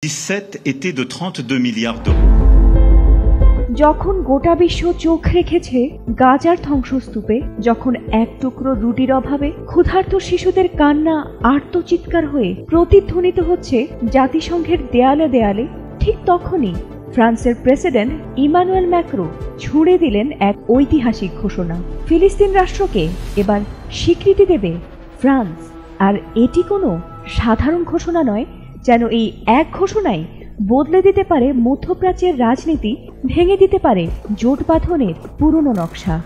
17 était de 32 milliards d'euros. যখন গোটা বিশ্ব চোখ রেখেছে গাজার ধ্বংসস্তূপে, যখন এক টুকরো রুটির অভাবে ক্ষুধার্ত শিশুদের কান্না আর্তচিৎকার হয়ে প্রতিধ্বনিত হচ্ছে জাতিসংঘের দেয়ালে দেয়ালে, ঠিক তখনই ফ্রান্সের প্রেসিডেন্ট ইমানুয়েল ম্যাক্রো ছুড়ে দিলেন এক ঐতিহাসিক ঘোষণা। ফিলিস্তিন রাষ্ট্রকে এবার স্বীকৃতি দেবে ফ্রান্স। আর এটি কোনো সাধারণ ঘোষণা নয়, যেন এই এক ঘোষণাই বদলে দিতে পারে মধ্যপ্রাচ্যের রাজনীতি, ভেঙে দিতে পারে জোট বাঁধনের পুরনো নকশা।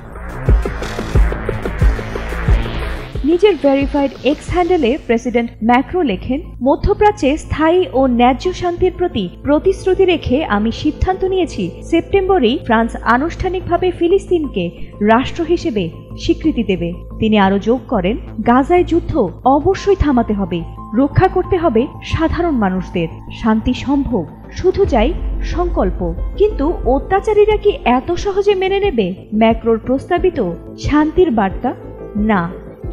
নিজের ভেরিফাইড এক্স হ্যান্ডেলে প্রেসিডেন্ট ম্যাক্রো লেখেন, মধ্যপ্রাচ্যে স্থায়ী ও ন্যায্য শান্তির প্রতি প্রতিশ্রুতি রেখে আমি সিদ্ধান্ত নিয়েছি সেপ্টেম্বরেই ফ্রান্স আনুষ্ঠানিকভাবে ফিলিস্তিনকে রাষ্ট্র হিসেবে স্বীকৃতি দেবে। তিনি আরও যোগ করেন, গাজায় যুদ্ধ অবশ্যই থামাতে হবে, রক্ষা করতে হবে সাধারণ মানুষদের, শান্তি সম্ভব, শুধু চাই সংকল্প। কিন্তু অত্যাচারীরা কি এত সহজে মেনে নেবে ম্যাক্রোর প্রস্তাবিত শান্তির বার্তা? না।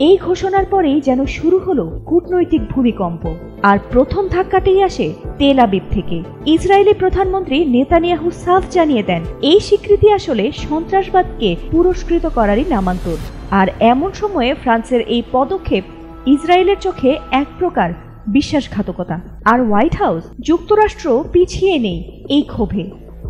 এই ঘোষণার পরেই যেন শুরু হলো কূটনৈতিক ভূমিকম্প। আর প্রথম ধাক্কাতেই আসে তেল আবিব থেকে। ইসরায়েলি প্রধানমন্ত্রী নেতানিয়াহু সাফ জানিয়ে দেন, এই স্বীকৃতি আসলে সন্ত্রাসবাদকে পুরস্কৃত করারই নামান্তর। আর এমন সময়ে ফ্রান্সের এই পদক্ষেপ ইসরায়েলের চোখে এক প্রকার বিশ্বাসঘাতকতা। আর হোয়াইট হাউস, যুক্তরাষ্ট্র পিছিয়ে নেই এই ক্ষোভে।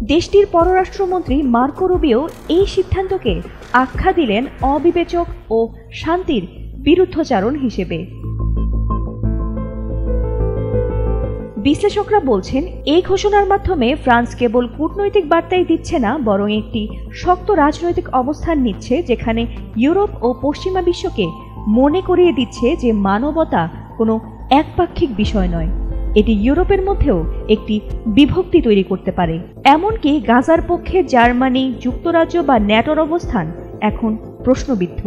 দেশটির পররাষ্ট্রমন্ত্রী মার্কো রুবিও এই সিদ্ধান্তকে আখ্যা দিলেন অবিবেচক ও শান্তির বিরুদ্ধাচরণ হিসেবে। বিশ্লেষকরা বলছেন, এই ঘোষণার মাধ্যমে ফ্রান্স কেবল কূটনৈতিক বার্তাই দিচ্ছে না, বরং একটি শক্ত রাজনৈতিক অবস্থান নিচ্ছে, যেখানে ইউরোপ ও পশ্চিমা বিশ্বকে মনে করিয়ে দিচ্ছে যে মানবতা কোনো একপাক্ষিক বিষয় নয়। এটি ইউরোপের মধ্যেও একটি বিভক্তি তৈরি করতে পারে। এমনকি গাজার পক্ষে জার্মানি, যুক্তরাজ্য বা ন্যাটোর অবস্থান এখন প্রশ্নবিদ্ধ।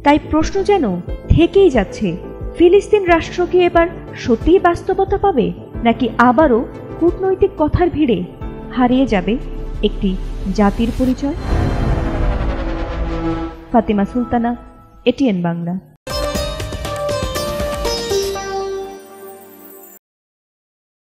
তাই প্রশ্ন যেন থেকেই যাচ্ছে, ফিলিস্তিন রাষ্ট্র কি এবার সত্যিই বাস্তবতা পাবে, নাকি আবারও কূটনৈতিক কথার ভিড়ে হারিয়ে যাবে একটি জাতির পরিচয়? ফাতিমা সুলতানা, এটিএন বাংলা।